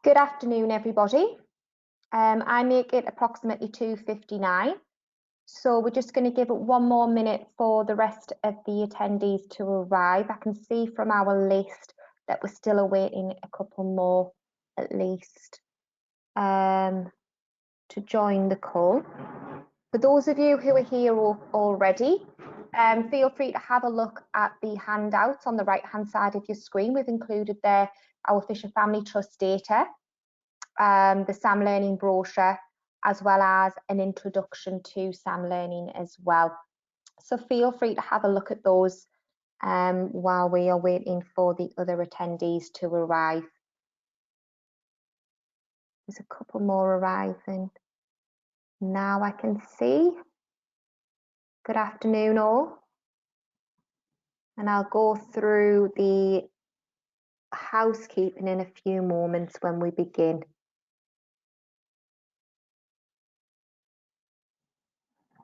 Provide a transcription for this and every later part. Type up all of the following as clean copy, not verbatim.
Good afternoon, everybody. I make it approximately 2:59, so we're just going to give it one more minute for the rest of the attendees to arrive. I can see from our list that we're still awaiting a couple more, at least, to join the call. For those of you who are here already, feel free to have a look at the handouts on the right-hand side of your screen. We've included there our Fisher Family Trust data, the SAM Learning brochure, as well as an introduction to SAM Learning as well. So feel free to have a look at those while we are waiting for the other attendees to arrive. There's a couple more arriving now, I can see. Good afternoon all. And I'll go through the housekeeping in a few moments when we begin.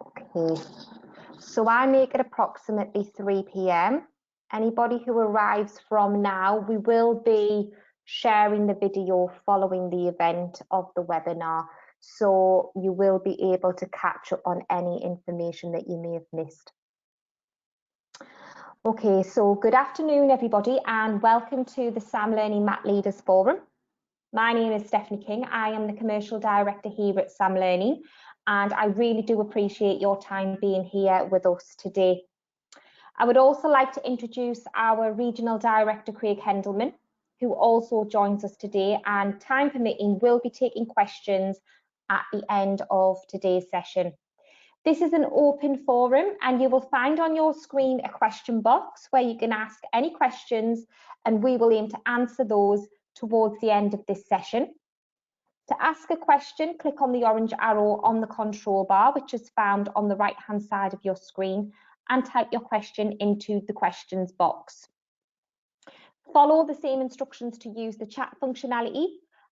Okay, so I make it approximately 3 p.m. Anybody who arrives from now, we will be sharing the video following the event of the webinar, so you will be able to catch up on any information that you may have missed. Okay, so good afternoon everybody and welcome to the SAM Learning Math Leaders Forum. My name is Stephanie King. I am the Commercial Director here at SAM Learning, and I really do appreciate your time being here with us today. I would also like to introduce our Regional Director, Craig Hendelman, who also joins us today, and time permitting will be taking questions at the end of today's session. This is an open forum and you will find on your screen a question box where you can ask any questions and we will aim to answer those towards the end of this session. To ask a question, click on the orange arrow on the control bar, which is found on the right-hand side of your screen, and type your question into the questions box. Follow the same instructions to use the chat functionality,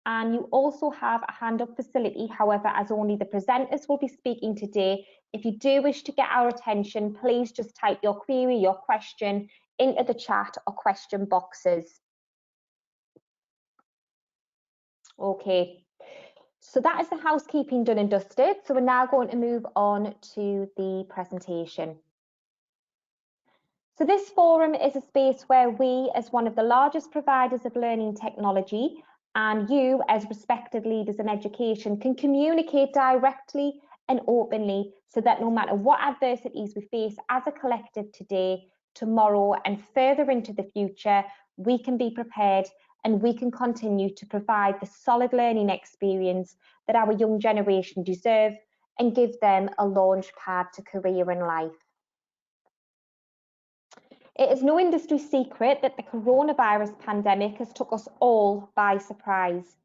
and you also have a hand-up facility. However, as only the presenters will be speaking today, if you do wish to get our attention, please just type your query, your question into the chat or question boxes. Okay, so that is the housekeeping done and dusted. So we're now going to move on to the presentation. So this forum is a space where we, as one of the largest providers of learning technology, and you, as respected leaders in education, can communicate directly and openly so that no matter what adversities we face as a collective today, tomorrow, and further into the future, we can be prepared and we can continue to provide the solid learning experience that our young generation deserve and give them a launch pad to career in life. It is no industry secret that the coronavirus pandemic has took us all by surprise.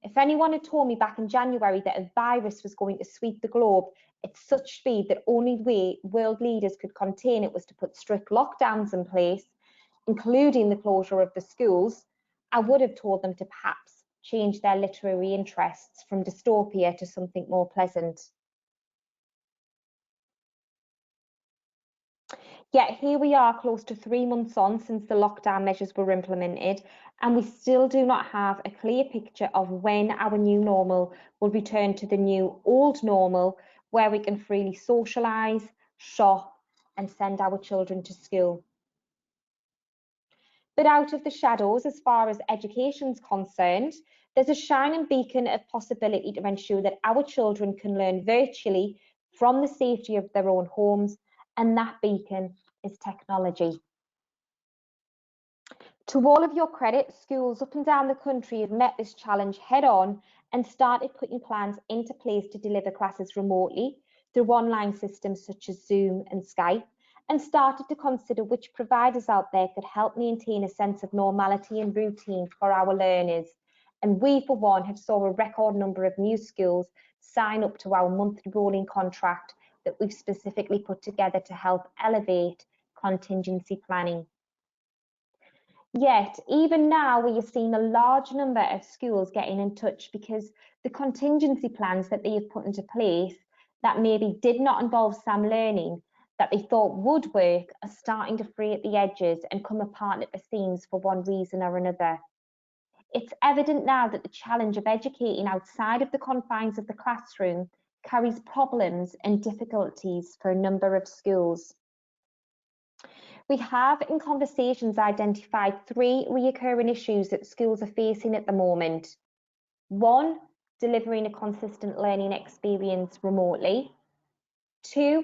If anyone had told me back in January that a virus was going to sweep the globe at such speed that only way world leaders could contain it was to put strict lockdowns in place, including the closure of the schools, I would have told them to perhaps change their literary interests from dystopia to something more pleasant. Yet here we are close to 3 months on since the lockdown measures were implemented, and we still do not have a clear picture of when our new normal will return to the new old normal, where we can freely socialise, shop and send our children to school. But out of the shadows, as far as education is concerned, there's a shining beacon of possibility to ensure that our children can learn virtually from the safety of their own homes, and that beacon is technology. To all of your credit, schools up and down the country have met this challenge head on and started putting plans into place to deliver classes remotely through online systems such as Zoom and Skype, and started to consider which providers out there could help maintain a sense of normality and routine for our learners. And we, for one, have saw a record number of new schools sign up to our monthly rolling contract that we've specifically put together to help elevate contingency planning. Yet, even now, we have seen a large number of schools getting in touch because the contingency plans that they have put into place that maybe did not involve SAM Learning, that they thought would work, are starting to fray at the edges and come apart at the seams for one reason or another. It's evident now that the challenge of educating outside of the confines of the classroom carries problems and difficulties for a number of schools. We have in conversations identified 3 recurring issues that schools are facing at the moment. 1, delivering a consistent learning experience remotely. 2,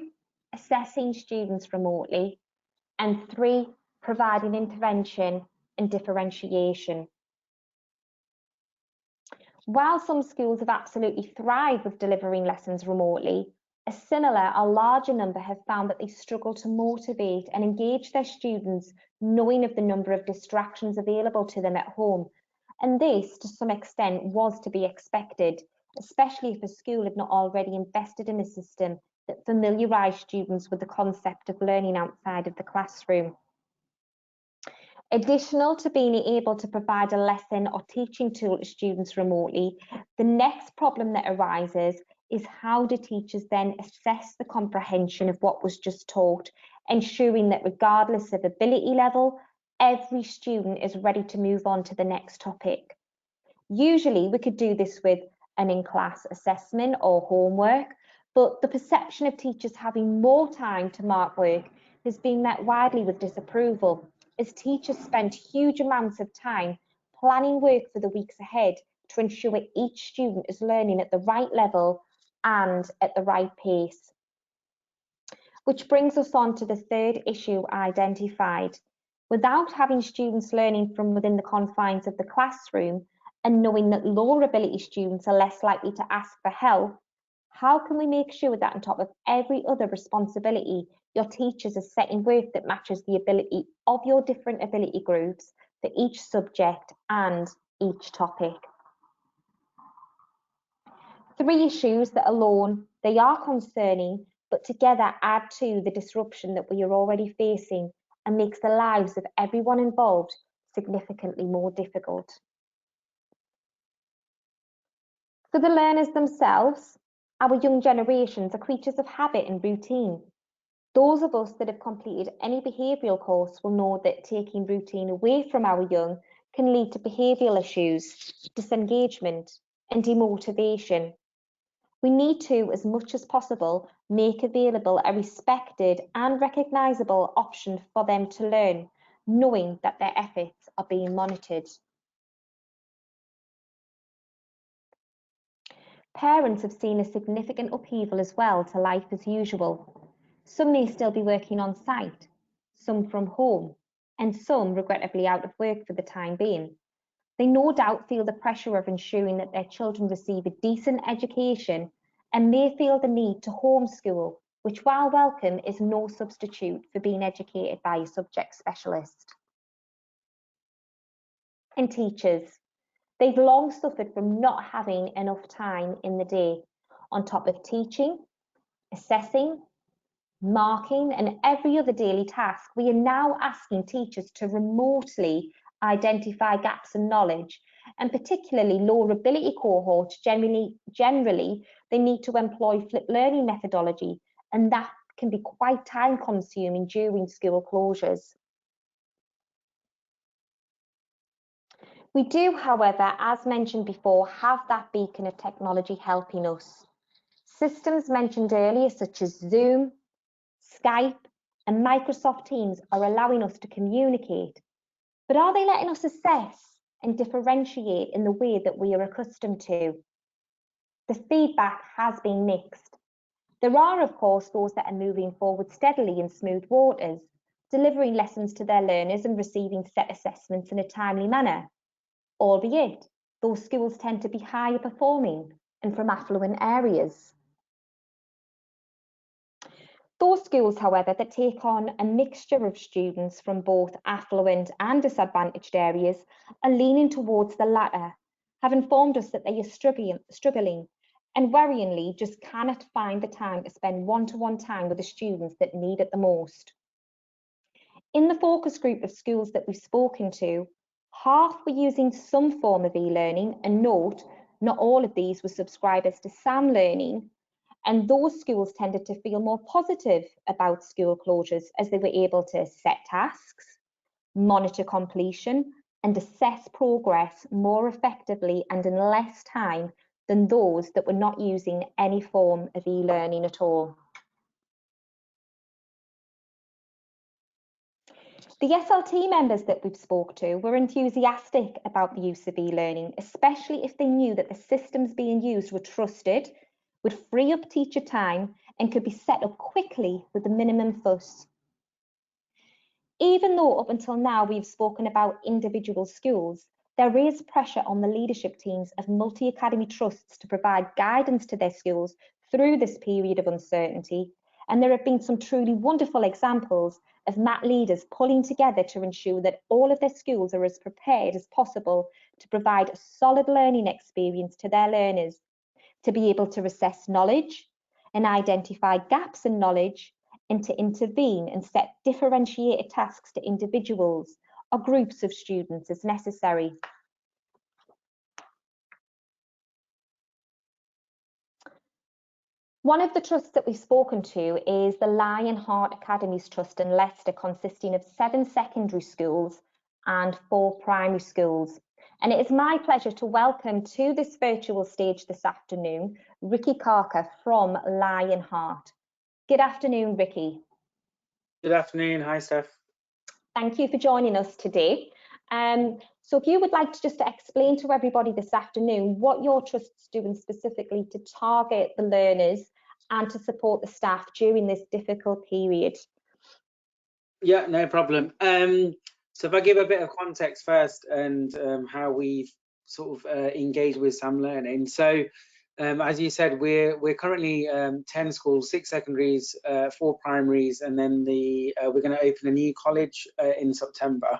assessing students remotely. And 3, providing intervention and differentiation. While some schools have absolutely thrived with delivering lessons remotely, a similar or larger number have found that they struggle to motivate and engage their students, knowing of the number of distractions available to them at home. And this, to some extent, was to be expected, especially if a school had not already invested in a system that familiarised students with the concept of learning outside of the classroom. Additional to being able to provide a lesson or teaching tool to students remotely, the next problem that arises is how do teachers then assess the comprehension of what was just taught, ensuring that regardless of ability level, every student is ready to move on to the next topic. Usually we could do this with an in-class assessment or homework, but the perception of teachers having more time to mark work has been met widely with disapproval, as teachers spend huge amounts of time planning work for the weeks ahead to ensure each student is learning at the right level and at the right pace. Which brings us on to the third issue identified. Without having students learning from within the confines of the classroom and knowing that lower ability students are less likely to ask for help, how can we make sure that on top of every other responsibility, your teachers are setting work that matches the ability of your different ability groups for each subject and each topic? 3 issues that alone, they are concerning, but together add to the disruption that we are already facing and makes the lives of everyone involved significantly more difficult. For the learners themselves, our young generations are creatures of habit and routine. Those of us that have completed any behavioural course will know that taking routine away from our young can lead to behavioural issues, disengagement, and demotivation. We need to, as much as possible, make available a respected and recognisable option for them to learn, knowing that their efforts are being monitored. Parents have seen a significant upheaval as well to life as usual. Some may still be working on site, some from home, and some regrettably out of work for the time being. They no doubt feel the pressure of ensuring that their children receive a decent education and may feel the need to homeschool, which, while welcome, is no substitute for being educated by a subject specialist. And teachers, they've long suffered from not having enough time in the day, on top of teaching, assessing, marking, and every other daily task. We are now asking teachers to remotely identify gaps in knowledge, and particularly lower ability cohorts. Generally, they need to employ flipped learning methodology, and that can be quite time consuming during school closures. We do, however, as mentioned before, have that beacon of technology helping us. Systems mentioned earlier, such as Zoom, Skype, and Microsoft Teams, are allowing us to communicate, but are they letting us assess and differentiate in the way that we are accustomed to? The feedback has been mixed. There are, of course, those that are moving forward steadily in smooth waters, delivering lessons to their learners and receiving set assessments in a timely manner, albeit those schools tend to be higher performing and from affluent areas. Those schools, however, that take on a mixture of students from both affluent and disadvantaged areas are leaning towards the latter, have informed us that they are struggling and worryingly just cannot find the time to spend one-to-one time with the students that need it the most. In the focus group of schools that we've spoken to, half were using some form of e-learning, and note, not all of these were subscribers to SAM Learning, and those schools tended to feel more positive about school closures as they were able to set tasks, monitor completion, and assess progress more effectively and in less time than those that were not using any form of e-learning at all. The SLT members that we've spoke to were enthusiastic about the use of e-learning, especially if they knew that the systems being used were trusted, would free up teacher time and could be set up quickly with the minimum fuss. Even though up until now we've spoken about individual schools, there is pressure on the leadership teams of multi-academy trusts to provide guidance to their schools through this period of uncertainty, and there have been some truly wonderful examples of MAT leaders pulling together to ensure that all of their schools are as prepared as possible to provide a solid learning experience to their learners, to be able to assess knowledge and identify gaps in knowledge, and to intervene and set differentiated tasks to individuals or groups of students as necessary. One of the trusts that we've spoken to is the Lionheart Academy's trust in Leicester, consisting of 7 secondary schools and 4 primary schools. And it is my pleasure to welcome to this virtual stage this afternoon, Ricky Carker from Lionheart. Good afternoon, Ricky. Good afternoon. Hi, Steph. Thank you for joining us today. So if you would like to just explain to everybody this afternoon what your trust's doing specifically to target the learners and to support the staff during this difficult period. Yeah, no problem. So if I give a bit of context first and how we've sort of engaged with Sam Learning. So as you said, we're currently 10 schools, 6 secondaries, 4 primaries, and then we're going to open a new college in September.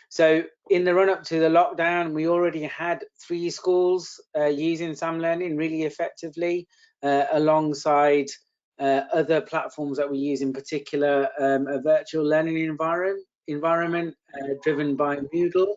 So in the run-up to the lockdown, we already had 3 schools using Sam Learning really effectively, alongside other platforms that we use, in particular a virtual learning environment driven by Moodle.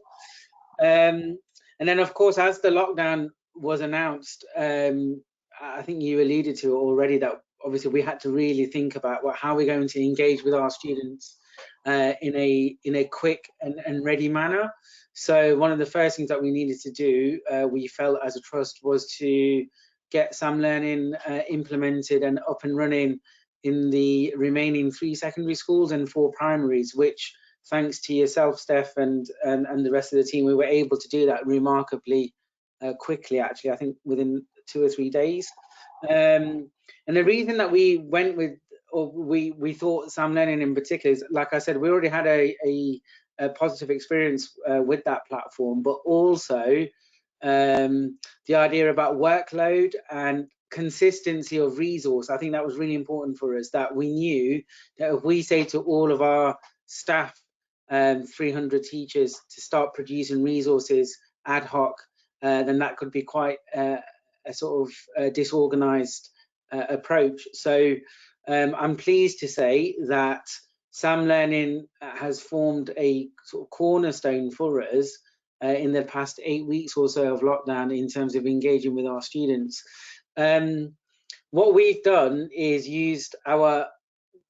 And then, of course, as the lockdown was announced, I think you alluded to it already, that obviously we had to really think about how we're going to engage with our students in a quick and ready manner. So one of the first things that we needed to do, we felt as a trust, was to get Sam Learning implemented and up and running in the remaining 3 secondary schools and 4 primaries, which, thanks to yourself, Steph, and the rest of the team, we were able to do that remarkably quickly, actually, I think within 2 or 3 days. And the reason that we went with, or we thought Sam Learning in particular, is, like I said, we already had a positive experience with that platform, but also the idea about workload and consistency of resource. I think that was really important for us, that we knew that if we say to all of our staff, 300 teachers, to start producing resources ad hoc, then that could be quite a sort of disorganized approach. So I'm pleased to say that Sam Learning has formed a sort of cornerstone for us in the past 8 weeks or so of lockdown in terms of engaging with our students. What we've done is used our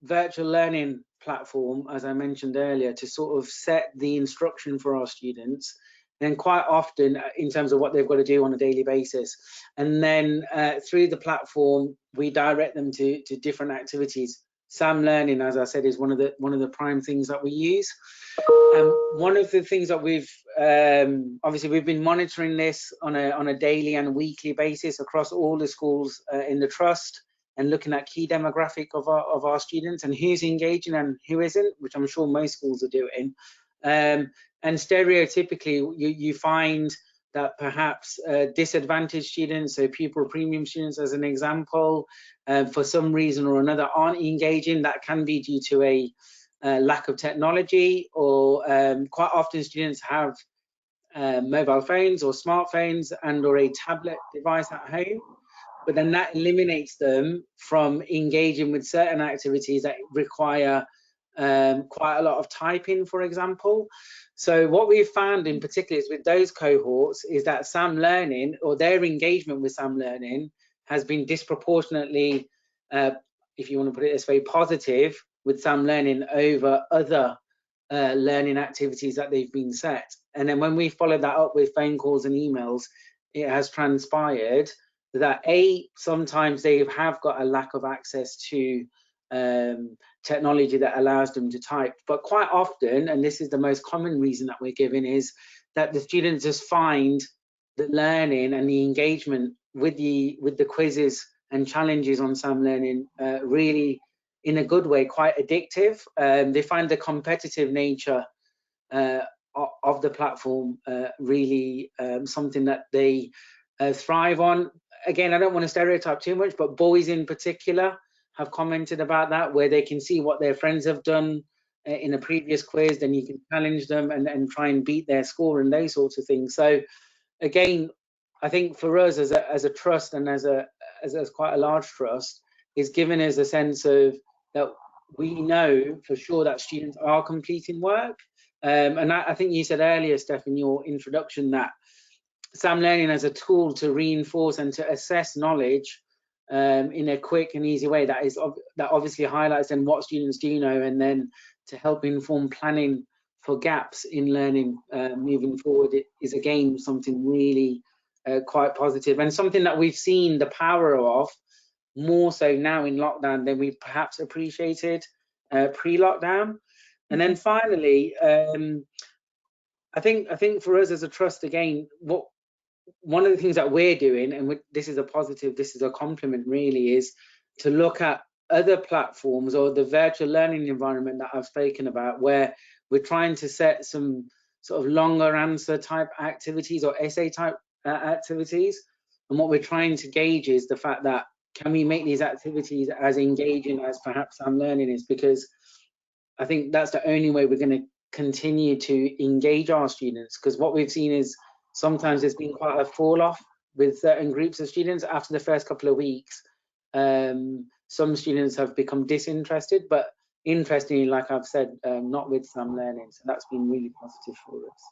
virtual learning platform, as I mentioned earlier, to sort of set the instruction for our students, and quite often in terms of what they've got to do on a daily basis. And then through the platform, we direct them to different activities. Sam Learning, as I said, is one of the prime things that we use. One of the things that we've obviously we've been monitoring this on a daily and weekly basis across all the schools in the trust, and looking at key demographic of our students and who's engaging and who isn't, which I'm sure most schools are doing. And stereotypically, you find that perhaps disadvantaged students, so pupil premium students as an example, for some reason or another aren't engaging. That can be due to a lack of technology, or quite often students have mobile phones or smartphones and or a tablet device at home, but then that eliminates them from engaging with certain activities that require quite a lot of typing, for example. So what we've found in particular is with those cohorts is that Sam Learning, or their engagement with Sam Learning, has been disproportionately, if you want to put it this way, positive with Sam Learning over other learning activities that they've been set. And then when we follow that up with phone calls and emails, it has transpired that sometimes they have got a lack of access to technology that allows them to type, but quite often, and this is the most common reason that we're giving, is that the students just find the learning and the engagement with the quizzes and challenges on Sam Learning really, in a good way, quite addictive. They find the competitive nature of the platform really something that they thrive on. Again, I don't want to stereotype too much, but boys in particular have commented about that, where they can see what their friends have done in a previous quiz, then you can challenge them and try and beat their score and those sorts of things. So again, I think for us as a trust and as quite a large trust, is giving us a sense of that we know for sure that students are completing work. And I think you said earlier, Steph, in your introduction, that Sam Learning as a tool to reinforce and to assess knowledge in a quick and easy way, that obviously highlights then what students do know, and then to help inform planning for gaps in learning moving forward, it is again something really quite positive, and something that we've seen the power of more so now in lockdown than we perhaps appreciated pre-lockdown. And then finally, I think for us as a trust, again, one of the things that we're doing, and this is a positive, this is a compliment really, is to look at other platforms or the virtual learning environment that I've spoken about, where we're trying to set some sort of longer answer type activities or essay type activities. And what we're trying to gauge is the fact that, can we make these activities as engaging as perhaps Sam Learning is? Because I think that's the only way we're going to continue to engage our students, because what we've seen is sometimes there's been quite a fall off with certain groups of students after the first couple of weeks. Some students have become disinterested, but interestingly, like I've said, not with Sam Learning. So that's been really positive for us.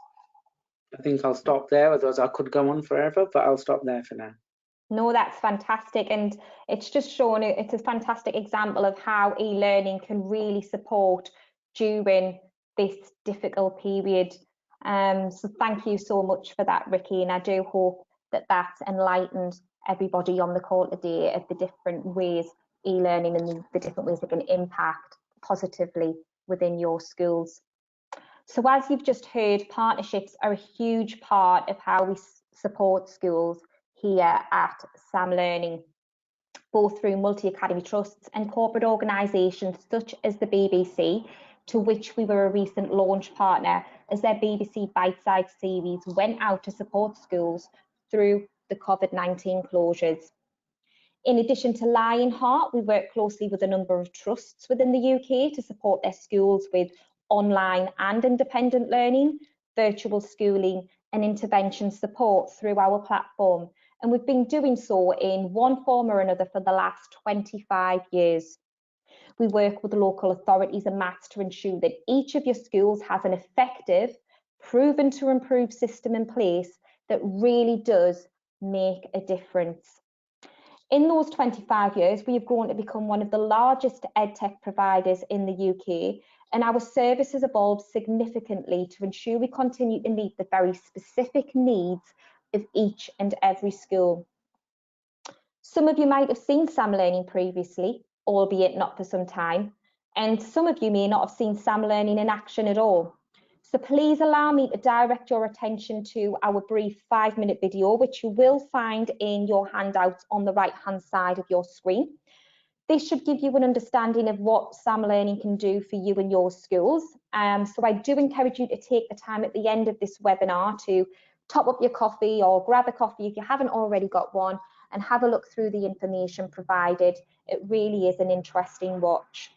I think I'll stop there, otherwise I could go on forever, but I'll stop there for now. No, that's fantastic. And it's just shown, it's a fantastic example of how e-learning can really support during this difficult period. So thank you so much for that, Ricky. And I do hope that that's enlightened everybody on the call today of the different ways e-learning and the different ways it can impact positively within your schools. So as you've just heard, partnerships are a huge part of how we support schools here at Sam Learning, both through multi-academy trusts and corporate organisations such as the BBC, to which we were a recent launch partner as their BBC Bite-Size series went out to support schools through the COVID-19 closures. In addition to Lionheart, we work closely with a number of trusts within the UK to support their schools with online and independent learning, virtual schooling and intervention support through our platform. And we've been doing so in one form or another for the last 25 years. We work with local authorities and MATs to ensure that each of your schools has an effective, proven to improve system in place that really does make a difference. In those 25 years, we have grown to become one of the largest EdTech providers in the UK, and our service has evolved significantly to ensure we continue to meet the very specific needs of each and every school. Some of you might have seen Sam Learning previously, albeit not for some time, and some of you may not have seen Sam Learning in action at all. So please allow me to direct your attention to our brief 5-minute video, which you will find in your handouts on the right-hand side of your screen. This should give you an understanding of what Sam Learning can do for you and your schools. So I do encourage you to take the time at the end of this webinar to top up your coffee or grab a coffee if you haven't already got one and have a look through the information provided. It really is an interesting watch.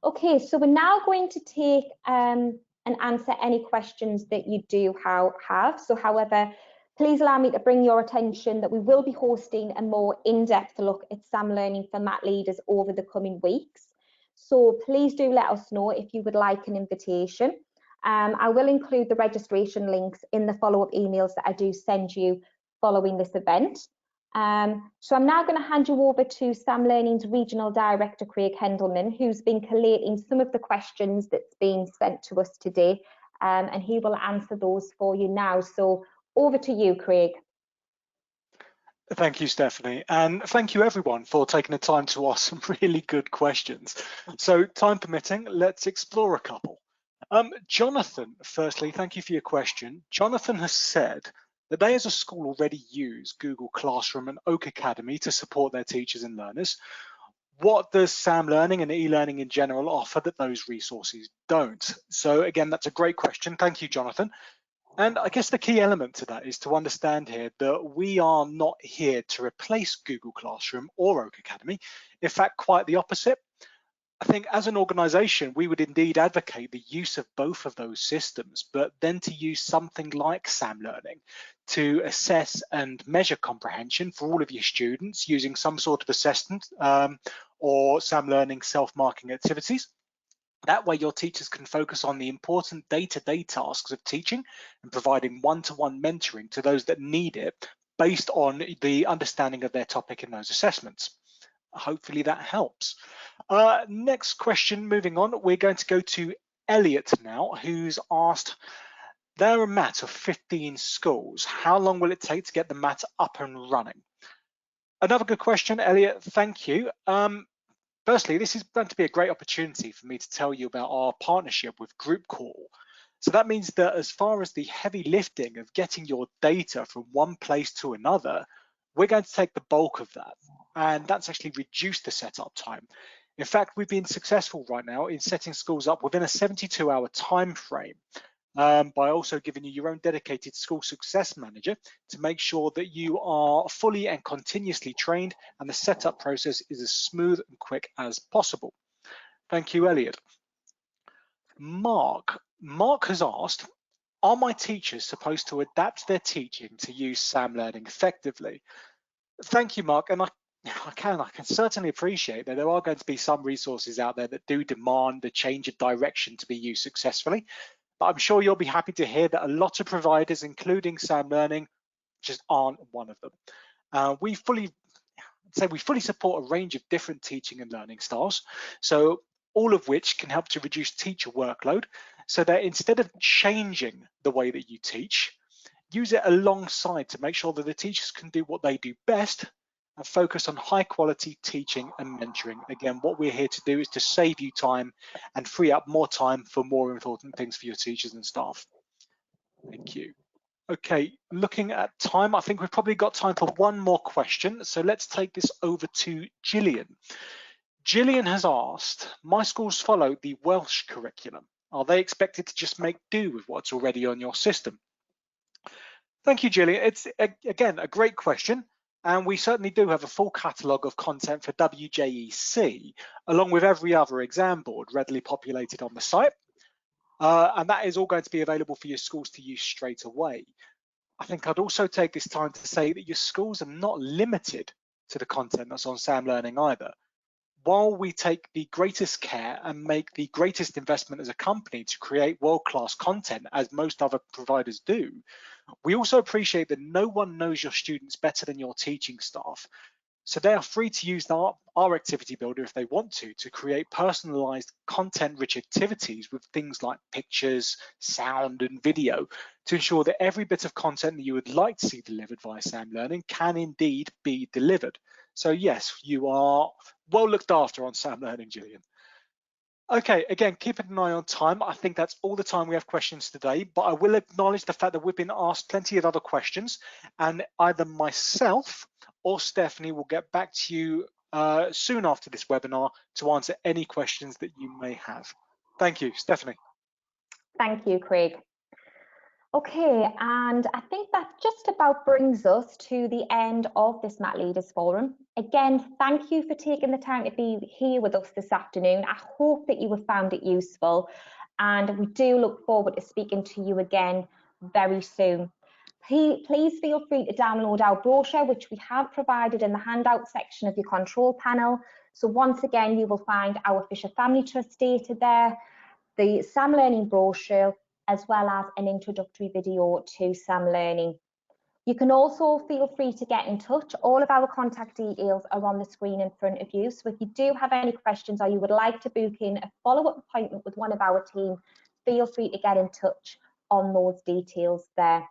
Okay, so we're now going to take and answer any questions that you do have. So however, please allow me to bring your attention that we will be hosting a more in-depth look at Sam Learning for Math leaders over the coming weeks. So please do let us know if you would like an invitation. I will include the registration links in the follow-up emails that I do send you following this event. So I'm now going to hand you over to Sam Learning's Regional Director, Craig Hendelman, who's been collating some of the questions that's been sent to us today, and he will answer those for you now. So over to you, Craig. Thank you, Stephanie, and thank you everyone for taking the time to ask some really good questions. So time permitting, let's explore a couple. Jonathan, firstly, thank you for your question. Jonathan has said that they as a school already use Google Classroom and Oak Academy to support their teachers and learners. What does Sam Learning and e-learning in general offer that those resources don't? So again, that's a great question. Thank you, Jonathan. And I guess the key element to that is to understand here that we are not here to replace Google Classroom or Oak Academy. In fact, quite the opposite. I think as an organization, we would indeed advocate the use of both of those systems, but then to use something like Sam Learning to assess and measure comprehension for all of your students using some sort of assessment or Sam Learning self-marking activities. That way your teachers can focus on the important day-to-day tasks of teaching and providing one-to-one mentoring to those that need it based on the understanding of their topic in those assessments. Hopefully that helps. Next question, moving on, we're going to go to Elliot now, who's asked, there are a MAT of 15 schools. How long will it take to get the MAT up and running? Another good question, Elliot, thank you. Firstly, this is going to be a great opportunity for me to tell you about our partnership with Group Call. So that means that as far as the heavy lifting of getting your data from one place to another, we're going to take the bulk of that. And that's actually reduced the setup time. In fact, we've been successful right now in setting schools up within a 72-hour time frame. By also giving you your own dedicated school success manager to make sure that you are fully and continuously trained and the setup process is as smooth and quick as possible. Thank you, Elliot. Mark has asked, are my teachers supposed to adapt their teaching to use Sam Learning effectively? Thank you, Mark, and I can certainly appreciate that there are going to be some resources out there that do demand the change of direction to be used successfully. But I'm sure you'll be happy to hear that a lot of providers, including Sam Learning, just aren't one of them. We fully support a range of different teaching and learning styles, so all of which can help to reduce teacher workload, so that instead of changing the way that you teach, use it alongside to make sure that the teachers can do what they do best and focus on high quality teaching and mentoring. Again, what we're here to do is to save you time and free up more time for more important things for your teachers and staff. Thank you. Okay, looking at time, I think we've probably got time for one more question. So let's take this over to Gillian. Gillian has asked, my schools follow the Welsh curriculum. Are they expected to just make do with what's already on your system? Thank you, Gillian. It's, again, a great question. And we certainly do have a full catalogue of content for WJEC, along with every other exam board readily populated on the site. And that is all going to be available for your schools to use straight away. I think I'd also take this time to say that your schools are not limited to the content that's on Sam Learning either. While we take the greatest care and make the greatest investment as a company to create world-class content, as most other providers do, we also appreciate that no one knows your students better than your teaching staff. So they are free to use our activity builder if they want to create personalized content-rich activities with things like pictures, sound, and video to ensure that every bit of content that you would like to see delivered via Sam Learning can indeed be delivered. So yes, you are well looked after on Sam Learning, Gillian. Okay, again, keeping an eye on time. I think that's all the time we have questions today, but I will acknowledge the fact that we've been asked plenty of other questions, and either myself or Stephanie will get back to you soon after this webinar to answer any questions that you may have. Thank you, Stephanie. Thank you, Craig. Okay, and I think that just about brings us to the end of this Mat Leaders Forum. Again, thank you for taking the time to be here with us this afternoon. I hope that you have found it useful, and we do look forward to speaking to you again very soon. Please feel free to download our brochure, which we have provided in the handout section of your control panel. So once again, you will find our Fisher Family Trust data there, the Sam Learning brochure, as well as an introductory video to Sam Learning. You can also feel free to get in touch. All of our contact details are on the screen in front of you. So if you do have any questions or you would like to book in a follow-up appointment with one of our team, feel free to get in touch on those details there.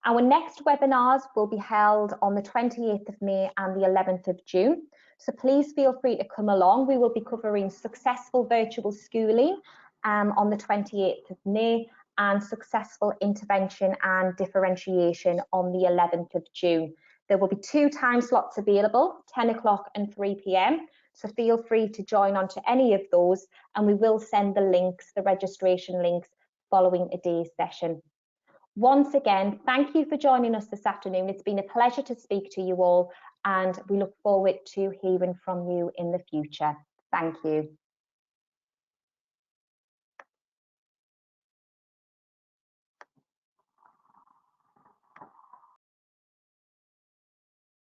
Our next webinars will be held on the 28th of May and the 11th of June. So please feel free to come along. We will be covering successful virtual schooling on the 28th of May and successful intervention and differentiation on the 11th of June. There will be 2 time slots available, 10 o'clock and 3 p.m. So feel free to join on to any of those, and we will send the links, the registration links, following a day's session. Once again, thank you for joining us this afternoon. It's been a pleasure to speak to you all, and we look forward to hearing from you in the future. Thank you.